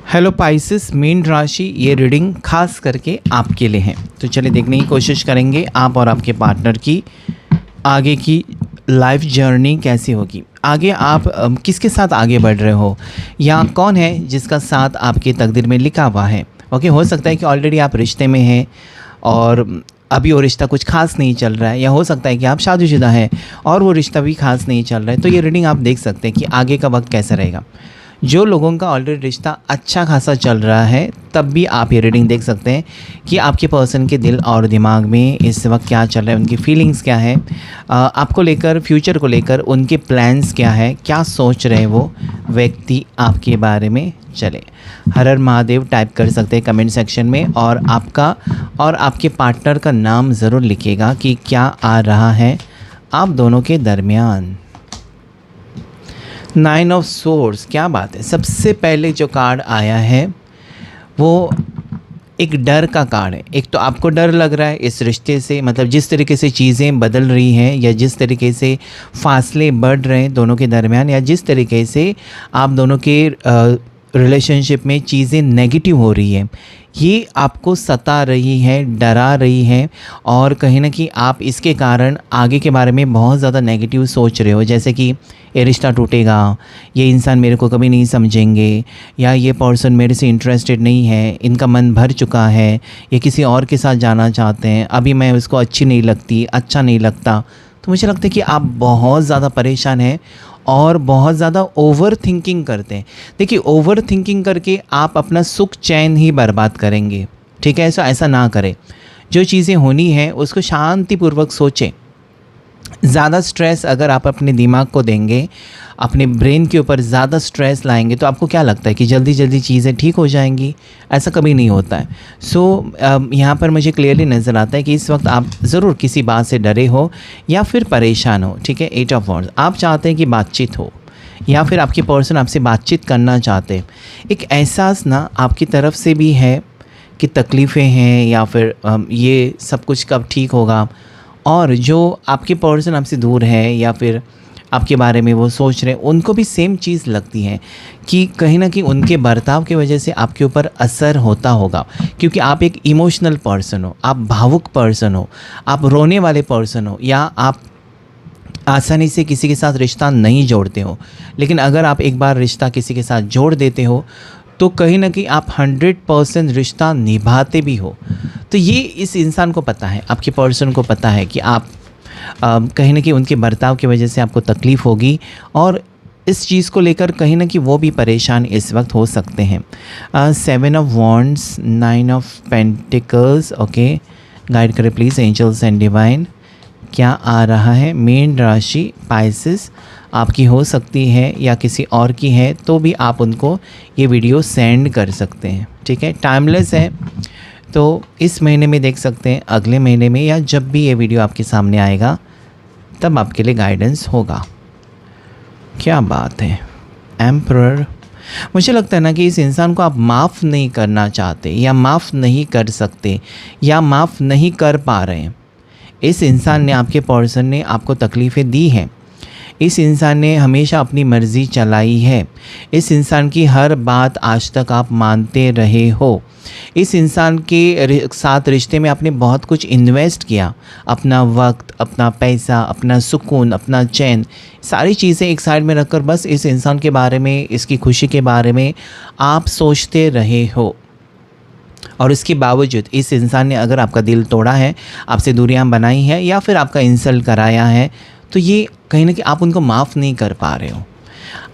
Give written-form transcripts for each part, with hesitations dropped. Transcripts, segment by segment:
Hello Pisces, mean राशि, ये reading खास करके आपके लिए है। तो चलिए देखने की कोशिश करेंगे आप और आपके पार्टनर की आगे की लाइफ जर्नी कैसी होगी। आगे आप किसके साथ आगे बढ़ रहे हो या कौन है जिसका साथ आपके तकदीर में लिखा हुआ है। ओके, हो सकता है कि ऑलरेडी आप रिश्ते में हैं और अभी वो रिश्ता कुछ खास नहीं चल रहा है, या हो सकता है कि आप शादीशुदा हैं और वो रिश्ता भी खास नहीं चल रहा है। तो ये रीडिंग आप देख सकते हैं कि आगे का वक्त कैसा रहेगा। जो लोगों का ऑलरेडी रिश्ता अच्छा खासा चल रहा है तब भी आप ये रीडिंग देख सकते हैं कि आपके पर्सन के दिल और दिमाग में इस वक्त क्या चल रहा है, उनकी फीलिंग्स क्या है, आपको लेकर, फ्यूचर को लेकर उनके प्लान्स क्या है, क्या सोच रहे हैं वो व्यक्ति आपके बारे में। चले, हर हर महादेव टाइप कर सकते हैं कमेंट सेक्शन में, और आपका और आपके पार्टनर का नाम ज़रूर लिखिएगा कि क्या आ रहा है आप दोनों के दरमियान। 9 ऑफ सोर्ड्स, क्या बात है। सबसे पहले जो कार्ड आया है वो एक डर का कार्ड है। एक तो आपको डर लग रहा है इस रिश्ते से, मतलब जिस तरीके से चीज़ें बदल रही हैं या जिस तरीके से फासले बढ़ रहे हैं दोनों के दरमियान, या जिस तरीके से आप दोनों के रिलेशनशिप में चीज़ें नेगेटिव हो रही है, ये आपको सता रही है, डरा रही है, और कहीं ना कहीं आप इसके कारण आगे के बारे में बहुत ज़्यादा नेगेटिव सोच रहे हो। जैसे कि ये रिश्ता टूटेगा, ये इंसान मेरे को कभी नहीं समझेंगे, या ये पर्सन मेरे से इंटरेस्टेड नहीं है, इनका मन भर चुका है, ये किसी और के साथ जाना चाहते हैं, अभी मैं उसको अच्छी नहीं लगती, अच्छा नहीं लगता। तो मुझे लगता है कि आप बहुत ज़्यादा परेशान हैं और बहुत ज़्यादा ओवर थिंकिंग करते हैं। देखिए, ओवर थिंकिंग करके आप अपना सुख चैन ही बर्बाद करेंगे, ठीक है। ऐसा ना करें। जो चीज़ें होनी है उसको शांतिपूर्वक सोचें। ज़्यादा स्ट्रेस अगर आप अपने दिमाग को देंगे, अपने ब्रेन के ऊपर ज़्यादा स्ट्रेस लाएंगे, तो आपको क्या लगता है कि जल्दी जल्दी चीज़ें ठीक हो जाएंगी? ऐसा कभी नहीं होता है। यहाँ पर मुझे क्लियरली नज़र आता है कि इस वक्त आप ज़रूर किसी बात से डरे हो या फिर परेशान हो, ठीक है। 8 ऑफ वॉन्ड्स, आप चाहते हैं कि बातचीत हो, या फिर आपके पर्सन आपसे बातचीत करना चाहते हैं। एक एहसास ना आपकी तरफ से भी है कि तकलीफ़ें हैं, या फिर ये सब कुछ कब ठीक होगा। और जो आपके पर्सन आपसे दूर है या फिर आपके बारे में वो सोच रहे हैं, उनको भी सेम चीज़ लगती है कि कहीं ना कहीं उनके बर्ताव की वजह से आपके ऊपर असर होता होगा, क्योंकि आप एक इमोशनल पर्सन हो, आप भावुक पर्सन हो, आप रोने वाले पर्सन हो, या आप आसानी से किसी के साथ रिश्ता नहीं जोड़ते हो। लेकिन अगर आप एक बार रिश्ता किसी के साथ जोड़ देते हो तो कहीं ना कहीं आप 100% रिश्ता निभाते भी हो। तो ये इस इंसान को पता है, आपके पर्सन को पता है कि आप कहीं ना कहीं उनके बर्ताव की वजह से आपको तकलीफ़ होगी, और इस चीज़ को लेकर कहीं ना कहीं वो भी परेशान इस वक्त हो सकते हैं। 7 of wands, 9 of pentacles. Okay, guide करें प्लीज़ एंजल्स एंड डिवाइन, क्या आ रहा है। मीन राशि पाइसेस, आपकी हो सकती है या किसी और की है, तो भी आप उनको ये वीडियो सेंड कर सकते हैं, ठीक है। टाइमलेस है, तो इस महीने में देख सकते हैं, अगले महीने में, या जब भी ये वीडियो आपके सामने आएगा तब आपके लिए गाइडेंस होगा। क्या बात है। एम्परर, मुझे लगता है ना कि इस इंसान को आप माफ़ नहीं करना चाहते, या माफ़ नहीं कर सकते, या माफ़ नहीं कर पा रहे हैं। इस इंसान ने, आपके पर्सन ने आपको तकलीफ़ें दी हैं। इस इंसान ने हमेशा अपनी मर्ज़ी चलाई है। इस इंसान की हर बात आज तक आप मानते रहे हो। इस इंसान के साथ रिश्ते में आपने बहुत कुछ इन्वेस्ट किया, अपना वक्त, अपना पैसा, अपना सुकून, अपना चैन, सारी चीज़ें एक साइड में रखकर बस इस इंसान के बारे में, इसकी खुशी के बारे में आप सोचते रहे हो। और इसके बावजूद इस इंसान ने अगर आपका दिल तोड़ा है, आपसे दूरियां बनाई हैं, या फिर आपका इंसल्ट कराया है, तो ये कहीं ना कहीं आप उनको माफ़ नहीं कर पा रहे हो।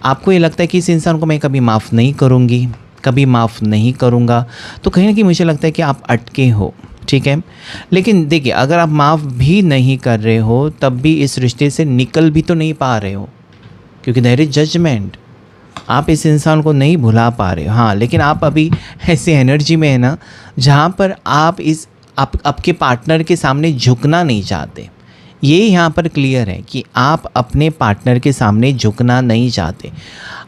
आपको ये लगता है कि इस इंसान को मैं कभी माफ़ नहीं करूँगी, कभी माफ़ नहीं करूँगा। तो कहीं ना कहीं मुझे लगता है कि आप अटके हो, ठीक है। लेकिन देखिए, अगर आप माफ़ भी नहीं कर रहे हो तब भी इस रिश्ते से निकल भी तो नहीं पा रहे हो, क्योंकि देयर इज जजमेंट। आप इस इंसान को नहीं भुला पा रहे हो। हाँ, लेकिन आप अभी ऐसे एनर्जी में है ना, जहाँ पर आप आपके पार्टनर के सामने झुकना नहीं चाहते। ये यहाँ पर क्लियर है कि आप अपने पार्टनर के सामने झुकना नहीं चाहते।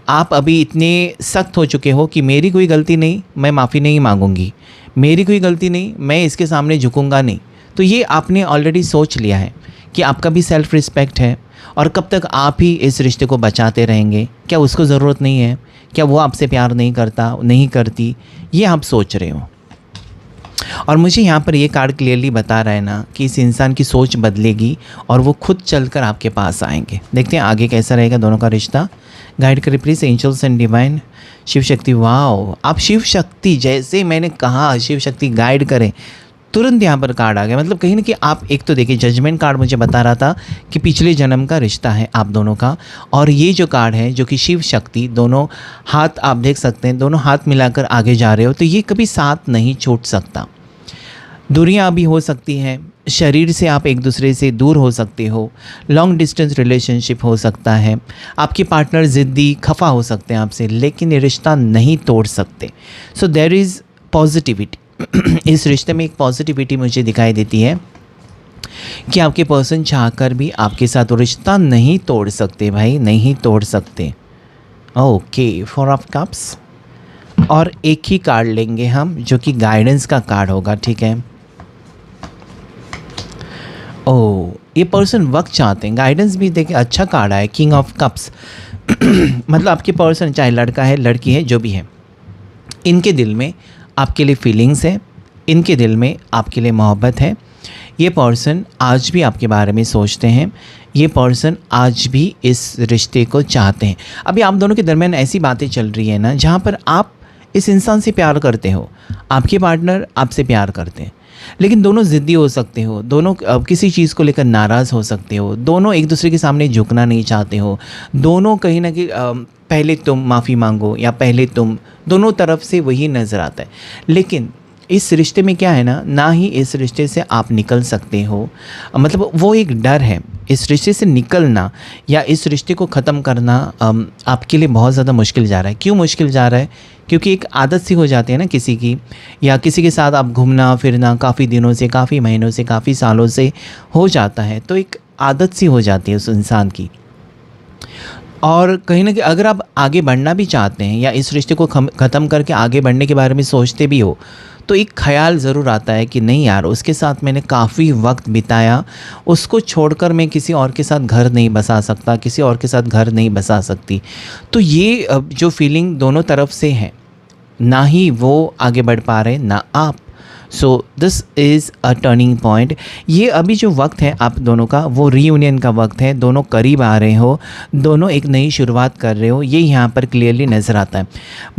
आप अभी इतने सख्त हो चुके हो कि मेरी कोई गलती नहीं, मैं माफ़ी नहीं मांगूंगी, मेरी कोई गलती नहीं, मैं इसके सामने झुकूंगा नहीं। तो ये आपने ऑलरेडी सोच लिया है कि आपका भी सेल्फ़ रिस्पेक्ट है, और कब तक आप ही इस रिश्ते को बचाते रहेंगे? क्या उसको ज़रूरत नहीं है क्या वो आपसे प्यार नहीं करता, नहीं करती, ये आप सोच रहे हो। और मुझे यहाँ पर ये कार्ड क्लियरली बता रहा है ना कि इस इंसान की सोच बदलेगी और वो खुद चलकर आपके पास आएंगे। देखते हैं आगे कैसा रहेगा दोनों का रिश्ता। गाइड करें please angels and divine. Shiv Shakti, wow, आप शिव शक्ति, जैसे मैंने कहा शिव शक्ति गाइड करें, तुरंत यहाँ पर कार्ड आ गया। मतलब कहीं ना कहीं आप, एक तो देखिए जजमेंट कार्ड मुझे बता रहा था कि पिछले जन्म का रिश्ता है आप दोनों का, और ये जो कार्ड है जो कि शिव शक्ति, दोनों हाथ आप देख सकते हैं, दोनों हाथ मिलाकर आगे जा रहे हो, तो ये कभी साथ नहीं छूट सकता। दूरियां भी हो सकती हैं, शरीर से आप एक दूसरे से दूर हो सकते हो, लॉन्ग डिस्टेंस रिलेशनशिप हो सकता है, आपके पार्टनर ज़िद्दी खफा हो सकते हैं आपसे, लेकिन ये रिश्ता नहीं तोड़ सकते। So there is positivity. इस रिश्ते में एक पॉजिटिविटी मुझे दिखाई देती है कि आपके पर्सन चाहकर भी आपके साथ वो रिश्ता नहीं तोड़ सकते भाई, नहीं तोड़ सकते। ओके, 4 ऑफ कप्स, और एक ही कार्ड लेंगे हम जो कि गाइडेंस का कार्ड होगा, ठीक है। ओह, ये पर्सन वक्त चाहते हैं, गाइडेंस भी देखिए अच्छा कार्ड आया, किंग ऑफ कप्स। मतलब आपके पर्सन चाहे लड़का है लड़की है जो भी है, इनके दिल में आपके लिए फीलिंग्स है, इनके दिल में आपके लिए मोहब्बत है। ये पर्सन आज भी आपके बारे में सोचते हैं, ये पर्सन आज भी इस रिश्ते को चाहते हैं। अभी आप दोनों के दरमियान ऐसी बातें चल रही है ना जहाँ पर आप इस इंसान से प्यार करते हो, आपके पार्टनर आपसे प्यार करते हैं, लेकिन दोनों ज़िद्दी हो सकते हो, दोनों किसी चीज़ को लेकर नाराज़ हो सकते हो, दोनों एक दूसरे के सामने झुकना नहीं चाहते हो, दोनों कहीं ना कहीं पहले तुम माफ़ी मांगो या पहले तुम, दोनों तरफ से वही नज़र आता है। लेकिन इस रिश्ते में क्या है ना ही इस रिश्ते से आप निकल सकते हो, मतलब वो एक डर है, इस रिश्ते से निकलना या इस रिश्ते को ख़त्म करना आपके लिए बहुत ज़्यादा मुश्किल जा रहा है। क्यों मुश्किल जा रहा है? क्योंकि एक आदत सी हो जाती है ना किसी की, या किसी के साथ आप घूमना फिरना काफ़ी दिनों से, काफ़ी महीनों से, काफ़ी सालों से हो जाता है, तो एक आदत सी हो जाती है उस इंसान की। और कहीं ना कहीं अगर आप आगे बढ़ना भी चाहते हैं या इस रिश्ते को ख़त्म करके आगे बढ़ने के बारे में सोचते भी हो, तो एक ख़्याल ज़रूर आता है कि नहीं यार, उसके साथ मैंने काफ़ी वक्त बिताया, उसको छोड़कर मैं किसी और के साथ घर नहीं बसा सकता, किसी और के साथ घर नहीं बसा सकती। तो ये जो फीलिंग दोनों तरफ से है, ना ही वो आगे बढ़ पा रहे ना आप। So this is a turning point. ये अभी जो वक्त है आप दोनों का, वो रीयूनियन का वक्त है, दोनों करीब आ रहे हो, दोनों एक नई शुरुआत कर रहे हो, ये यहाँ पर क्लियरली नज़र आता है।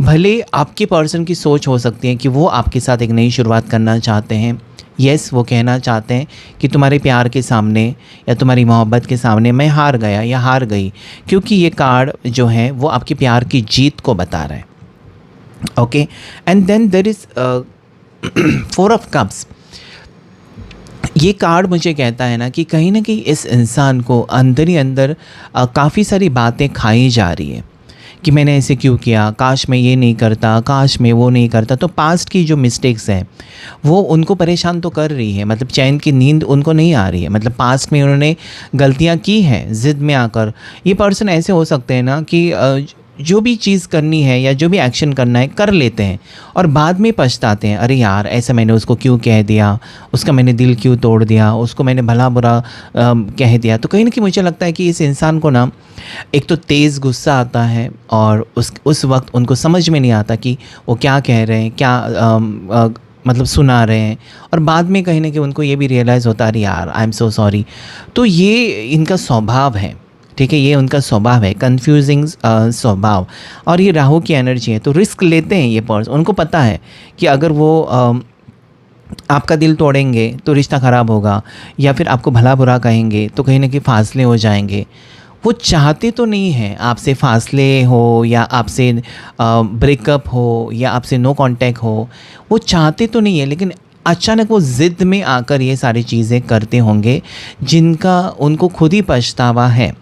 भले आपके पर्सन की सोच हो सकती है कि वो आपके साथ एक नई शुरुआत करना चाहते हैं, यस वो कहना चाहते हैं कि तुम्हारे प्यार के सामने या तुम्हारी मोहब्बत के सामने मैं हार गया या हार गई, क्योंकि ये कार्ड जो है वो आपके प्यार की जीत को बता रहा है। Okay, and then there is 4 of cups. ये कार्ड मुझे कहता है ना कहीं इस इंसान को अंदर ही अंदर काफ़ी सारी बातें खाई जा रही है कि मैंने ऐसे क्यों किया, काश मैं ये नहीं करता, काश मैं वो नहीं करता। तो पास्ट की जो मिस्टेक्स हैं वो उनको परेशान तो कर रही है, मतलब चैन की नींद उनको नहीं आ रही है, मतलब पास्ट में उन्होंने गलतियाँ की हैं ज़िद में आकर। ये पर्सन ऐसे हो सकते हैं ना कि जो भी चीज़ करनी है या जो भी एक्शन करना है कर लेते हैं और बाद में पछताते हैं, अरे यार ऐसा मैंने उसको क्यों कह दिया, उसका मैंने दिल क्यों तोड़ दिया, उसको मैंने भला बुरा कह दिया। तो कहीं ना कहीं मुझे लगता है कि इस इंसान को ना एक तो तेज़ गुस्सा आता है और उस वक्त उनको समझ में नहीं आता कि वो क्या कह रहे हैं, क्या मतलब सुना रहे हैं, और बाद में कहीं ना कहीं उनको ये भी रियलाइज़ होता है अरे यार आई एम सो सॉरी। तो ये इनका स्वभाव है, ठीक है, ये उनका स्वभाव है, कन्फ्यूजिंग स्वभाव, और ये राहु की एनर्जी है। तो रिस्क लेते हैं ये पर्सन, उनको पता है कि अगर वो आपका दिल तोड़ेंगे तो रिश्ता ख़राब होगा, या फिर आपको भला बुरा कहेंगे तो कहीं ना कहीं फासले हो जाएंगे। वो चाहते तो नहीं हैं आपसे फासले हो या आपसे ब्रेकअप हो या आपसे नो कांटेक्ट हो, वो चाहते तो नहीं है, लेकिन अचानक वो ज़िद में आकर ये सारी चीज़ें करते होंगे जिनका उनको खुद ही पछतावा है।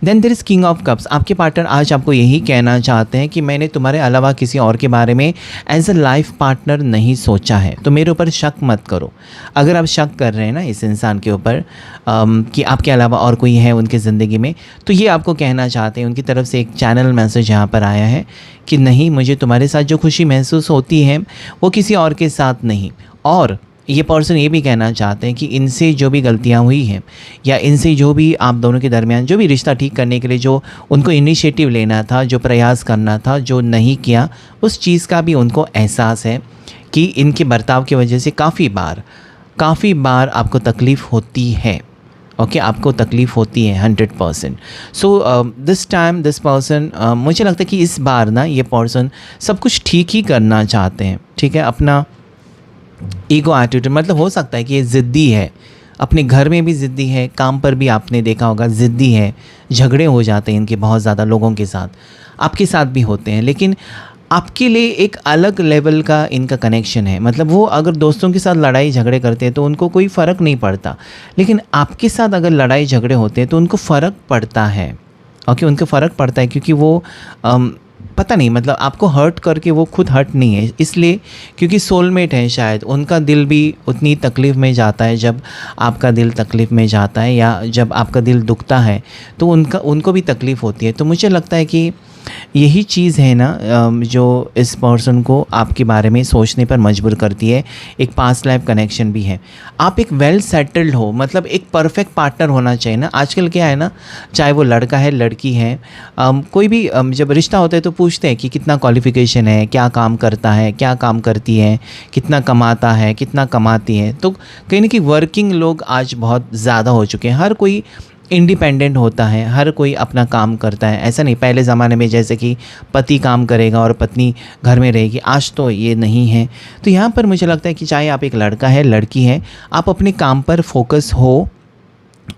Then there is king of cups. आपके पार्टनर आज आपको यही कहना चाहते हैं कि मैंने तुम्हारे अलावा किसी और के बारे में एज अ लाइफ पार्टनर नहीं सोचा है, तो मेरे ऊपर शक मत करो। अगर आप शक कर रहे हैं ना इस इंसान के ऊपर कि आपके अलावा और कोई है उनकी ज़िंदगी में, तो ये आपको कहना चाहते हैं, उनकी तरफ से एक चैनल मैसेज यहाँ पर आया है कि नहीं, मुझे तुम्हारे साथ जो खुशी महसूस होती है वो किसी और के साथ नहीं। और ये पर्सन ये भी कहना चाहते हैं कि इनसे जो भी गलतियाँ हुई हैं या इनसे जो भी आप दोनों के दरमियान जो भी रिश्ता ठीक करने के लिए जो उनको इनिशिएटिव लेना था, जो प्रयास करना था, जो नहीं किया, उस चीज़ का भी उनको एहसास है कि इनके बर्ताव की वजह से काफ़ी बार आपको तकलीफ़ होती है। ओके, आपको तकलीफ़ होती है 100%। So this time this person, मुझे लगता है कि इस बार ना ये पर्सन सब कुछ ठीक ही करना चाहते हैं। ठीक है, अपना ईगो एटीट्यूड, मतलब हो सकता है कि ये ज़िद्दी है, अपने घर में भी ज़िद्दी है, काम पर भी आपने देखा होगा ज़िद्दी है, झगड़े हो जाते हैं इनके बहुत ज़्यादा लोगों के साथ, आपके साथ भी होते हैं। लेकिन आपके लिए एक अलग लेवल का इनका कनेक्शन है। मतलब वो अगर दोस्तों के साथ लड़ाई झगड़े करते हैं तो उनको कोई फ़र्क नहीं पड़ता, लेकिन आपके साथ अगर लड़ाई झगड़े होते हैं तो उनको फ़र्क पड़ता है। ओके, उनको फ़र्क पड़ता है क्योंकि वो पता नहीं, मतलब आपको हर्ट करके वो खुद हर्ट नहीं है, इसलिए क्योंकि सोलमेट है शायद, उनका दिल भी उतनी तकलीफ़ में जाता है जब आपका दिल तकलीफ़ में जाता है, या जब आपका दिल दुखता है तो उनको भी तकलीफ़ होती है। तो मुझे लगता है कि यही चीज़ है ना जो इस पर्सन को आपके बारे में सोचने पर मजबूर करती है। एक पास्ट लाइफ कनेक्शन भी है, आप एक वेल सेटल्ड हो, मतलब एक परफेक्ट पार्टनर होना चाहिए ना। आजकल क्या है ना, चाहे वो लड़का है लड़की है, कोई भी जब रिश्ता होता है तो पूछते हैं कि कितना क्वालिफ़िकेशन है, क्या काम करता है, क्या काम करती है, कितना कमाता है, कितना कमाती है। तो कहीं ना कहीं वर्किंग लोग आज बहुत ज़्यादा हो चुके हैं, हर कोई इंडिपेंडेंट होता है, हर कोई अपना काम करता है। ऐसा नहीं पहले ज़माने में जैसे कि पति काम करेगा और पत्नी घर में रहेगी, आज तो ये नहीं है। तो यहाँ पर मुझे लगता है कि चाहे आप एक लड़का है लड़की है, आप अपने काम पर फोकस हो,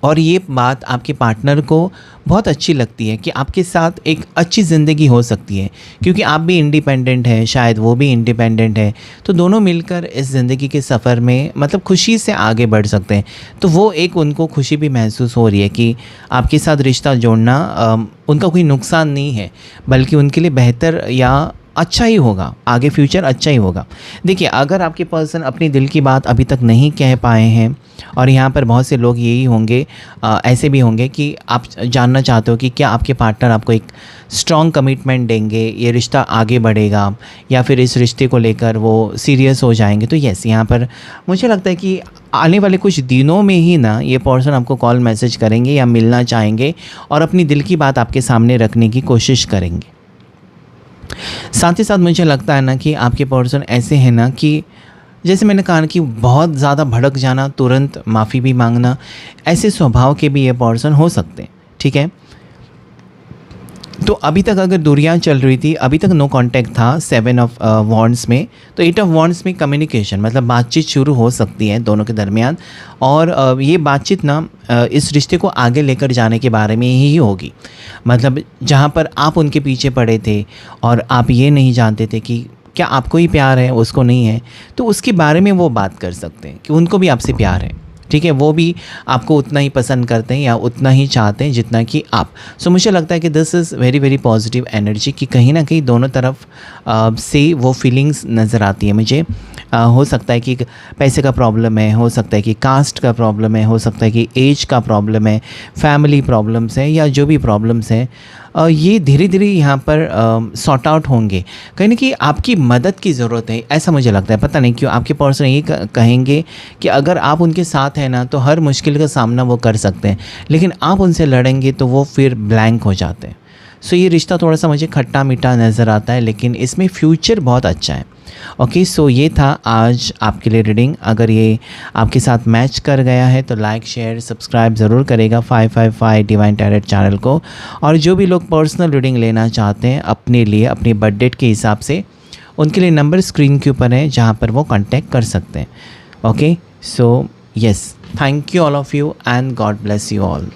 और ये बात आपके पार्टनर को बहुत अच्छी लगती है कि आपके साथ एक अच्छी ज़िंदगी हो सकती है, क्योंकि आप भी इंडिपेंडेंट है, शायद वो भी इंडिपेंडेंट है, तो दोनों मिलकर इस ज़िंदगी के सफ़र में मतलब खुशी से आगे बढ़ सकते हैं। तो वो एक उनको खुशी भी महसूस हो रही है कि आपके साथ रिश्ता जोड़ना उनका कोई नुकसान नहीं है, बल्कि उनके लिए बेहतर या अच्छा ही होगा, आगे फ्यूचर अच्छा ही होगा। देखिए, अगर आपके पर्सन अपनी दिल की बात अभी तक नहीं कह पाए हैं, और यहाँ पर बहुत से लोग यही होंगे, ऐसे भी होंगे कि आप जानना चाहते हो कि क्या आपके पार्टनर आपको एक स्ट्रॉन्ग कमिटमेंट देंगे, ये रिश्ता आगे बढ़ेगा, या फिर इस रिश्ते को लेकर वो सीरियस हो जाएंगे। तो यस, यहाँ पर मुझे लगता है कि आने वाले कुछ दिनों में ही ना ये पर्सन आपको कॉल मैसेज करेंगे या मिलना चाहेंगे और अपनी दिल की बात आपके सामने रखने की कोशिश करेंगे। साथ ही साथ मुझे लगता है ना कि आपके पर्सन ऐसे हैं ना कि जैसे मैंने कहा कि बहुत ज़्यादा भड़क जाना, तुरंत माफ़ी भी मांगना, ऐसे स्वभाव के भी ये पर्सन हो सकते हैं। ठीक है, तो अभी तक अगर दूरियां चल रही थी, अभी तक नो कांटेक्ट था 7 ऑफ वॉन्ड्स में, तो 8 ऑफ वॉन्ड्स में कम्युनिकेशन, मतलब बातचीत शुरू हो सकती है दोनों के दरमियान, और ये बातचीत ना इस रिश्ते को आगे लेकर जाने के बारे में ही होगी। मतलब जहाँ पर आप उनके पीछे पड़े थे और आप ये नहीं जानते थे कि क्या आपको ही प्यार है, उसको नहीं है, तो उसके बारे में वो बात कर सकते हैं कि उनको भी आपसे प्यार है। ठीक है, वो भी आपको उतना ही पसंद करते हैं या उतना ही चाहते हैं जितना कि आप। सो मुझे लगता है कि this is very very positive energy, कि कहीं ना कहीं दोनों तरफ से वो फीलिंग्स नज़र आती है मुझे। हो सकता है कि पैसे का प्रॉब्लम है, हो सकता है कि कास्ट का प्रॉब्लम है, हो सकता है कि एज का प्रॉब्लम है, फैमिली प्रॉब्लम्स है, या जो भी प्रॉब्लम्स हैं, ये धीरे धीरे यहाँ पर सॉर्ट आउट होंगे। कहीं ना कहीं आपकी मदद की ज़रूरत है, ऐसा मुझे लगता है। पता नहीं क्यों आपके पर्सन ये कहेंगे कि अगर आप उनके साथ हैं ना तो हर मुश्किल का सामना वो कर सकते हैं, लेकिन आप उनसे लड़ेंगे तो वो फिर ब्लैंक हो जाते हैं। सो ये रिश्ता थोड़ा सा मुझे खट्टा मीठा नज़र आता है, लेकिन इसमें फ्यूचर बहुत अच्छा है। ओके, सो ये था आज आपके लिए रीडिंग। अगर ये आपके साथ मैच कर गया है तो लाइक शेयर सब्सक्राइब ज़रूर करेगा 555 डिवाइन टैरोट चैनल को। और जो भी लोग पर्सनल रीडिंग लेना चाहते हैं अपने लिए, अपने बर्थ डेट के हिसाब से, उनके लिए नंबर स्क्रीन के ऊपर है जहाँ पर वो कांटेक्ट कर सकते हैं। Okay, so yes, thank you all of you and God bless you all.